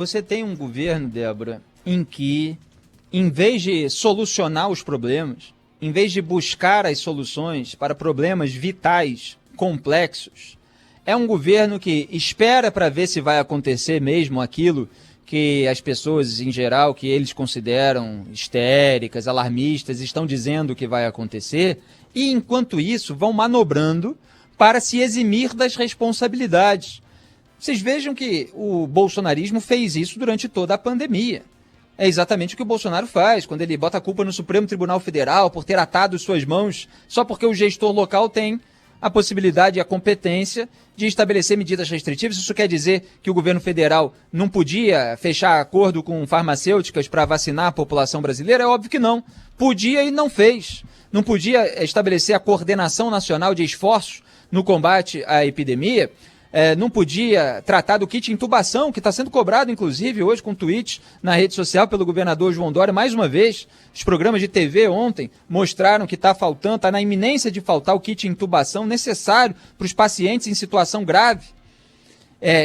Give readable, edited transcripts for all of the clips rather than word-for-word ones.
Você tem um governo, Débora, em que, em vez de solucionar os problemas, em vez de buscar as soluções para problemas vitais, complexos, é um governo que espera para ver se vai acontecer mesmo aquilo que as pessoas, em geral, que eles consideram histéricas, alarmistas, estão dizendo que vai acontecer, e, enquanto isso, vão manobrando para se eximir das responsabilidades. Vocês vejam que o bolsonarismo fez isso durante toda a pandemia. É exatamente o que o Bolsonaro faz, quando ele bota a culpa no Supremo Tribunal Federal por ter atado suas mãos só porque o gestor local tem a possibilidade e a competência de estabelecer medidas restritivas. Isso quer dizer que o governo federal não podia fechar acordo com farmacêuticas para vacinar a população brasileira? É óbvio que não. Podia e não fez. Não podia estabelecer a coordenação nacional de esforços no combate à epidemia. Não podia tratar do kit intubação, que está sendo cobrado, inclusive, hoje com tweets na rede social pelo governador João Dória. Mais uma vez, os programas de TV ontem mostraram que está faltando, está na iminência de faltar o kit intubação necessário para os pacientes em situação grave.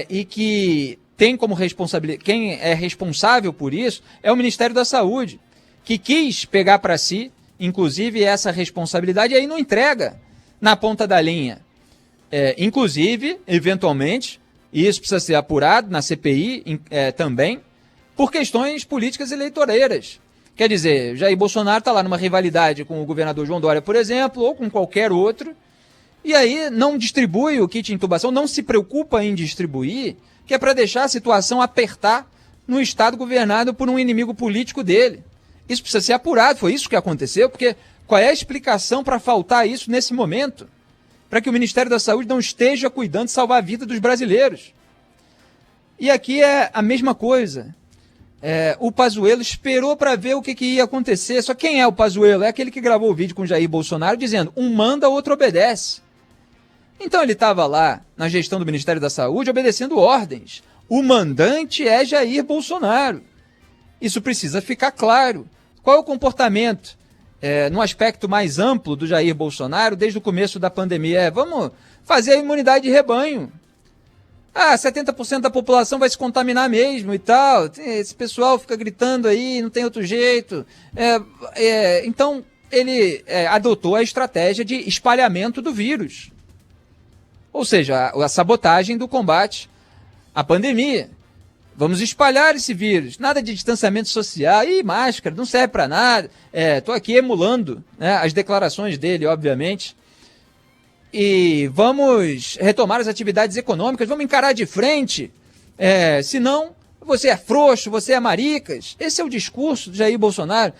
E que tem como responsabilidade, quem é responsável por isso é o Ministério da Saúde, que quis pegar para si, inclusive, essa responsabilidade e aí não entrega na ponta da linha. Inclusive, eventualmente, e isso precisa ser apurado na CPI também, por questões políticas eleitoreiras. Quer dizer, Jair Bolsonaro está lá numa rivalidade com o governador João Dória, por exemplo, ou com qualquer outro, e aí não distribui o kit intubação, não se preocupa em distribuir, que é para deixar a situação apertar no estado governado por um inimigo político dele. Isso precisa ser apurado, foi isso que aconteceu, porque qual é a explicação para faltar isso nesse momento? Para que o Ministério da Saúde não esteja cuidando de salvar a vida dos brasileiros. E aqui é a mesma coisa. O Pazuello esperou para ver o que ia acontecer. Só quem é o Pazuello? É aquele que gravou o vídeo com Jair Bolsonaro dizendo, um manda, o outro obedece. Então ele estava lá na gestão do Ministério da Saúde obedecendo ordens. O mandante é Jair Bolsonaro. Isso precisa ficar claro. Qual é o comportamento no aspecto mais amplo do Jair Bolsonaro desde o começo da pandemia? Vamos fazer a imunidade de rebanho. 70% da população vai se contaminar mesmo e tal. Esse pessoal fica gritando aí, não tem outro jeito. Então, ele adotou a estratégia de espalhamento do vírus. Ou seja, a sabotagem do combate à pandemia. Vamos espalhar esse vírus. Nada de distanciamento social. Máscara, não serve para nada. Estou aqui emulando, né, as declarações dele, obviamente. E vamos retomar as atividades econômicas, vamos encarar de frente. Senão, você é frouxo, você é maricas. Esse é o discurso do Jair Bolsonaro.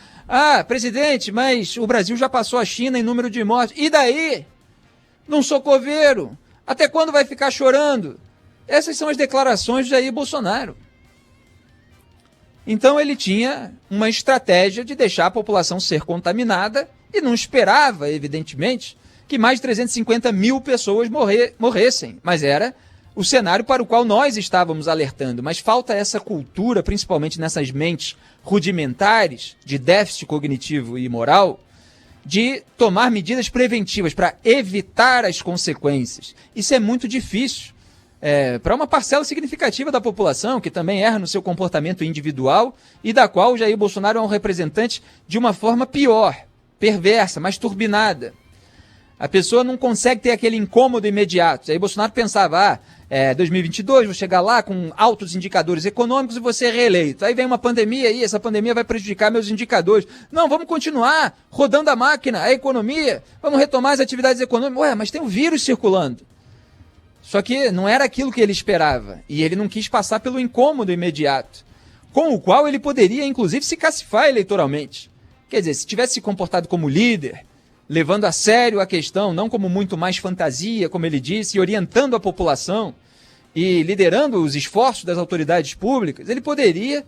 Presidente, mas o Brasil já passou a China em número de mortes. E daí? Não sou coveiro. Até quando vai ficar chorando? Essas são as declarações do Jair Bolsonaro. Então ele tinha uma estratégia de deixar a população ser contaminada e não esperava, evidentemente, que mais de 350 mil pessoas morressem. Mas era o cenário para o qual nós estávamos alertando. Mas falta essa cultura, principalmente nessas mentes rudimentares de déficit cognitivo e moral, de tomar medidas preventivas para evitar as consequências. Isso é muito difícil. Para uma parcela significativa da população, que também erra no seu comportamento individual e da qual o Jair Bolsonaro é um representante de uma forma pior, perversa, mais turbinada. A pessoa não consegue ter aquele incômodo imediato. Jair Bolsonaro pensava, 2022, vou chegar lá com altos indicadores econômicos e vou ser reeleito. Aí vem uma pandemia e essa pandemia vai prejudicar meus indicadores. Não, vamos continuar rodando a máquina, a economia, vamos retomar as atividades econômicas. Mas tem um vírus circulando. Só que não era aquilo que ele esperava, e ele não quis passar pelo incômodo imediato, com o qual ele poderia, inclusive, se cacifar eleitoralmente. Quer dizer, se tivesse se comportado como líder, levando a sério a questão, não como muito mais fantasia, como ele disse, e orientando a população e liderando os esforços das autoridades públicas, ele poderia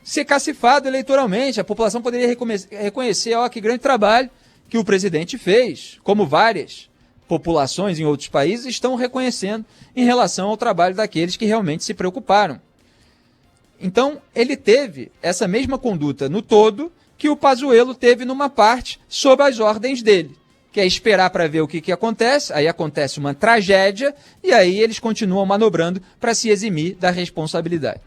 ser cacifado eleitoralmente, a população poderia reconhecer, que grande trabalho que o presidente fez, como várias populações em outros países estão reconhecendo em relação ao trabalho daqueles que realmente se preocuparam. Então, ele teve essa mesma conduta no todo que o Pazuello teve numa parte sob as ordens dele, que é esperar para ver o que acontece, aí acontece uma tragédia e aí eles continuam manobrando para se eximir da responsabilidade.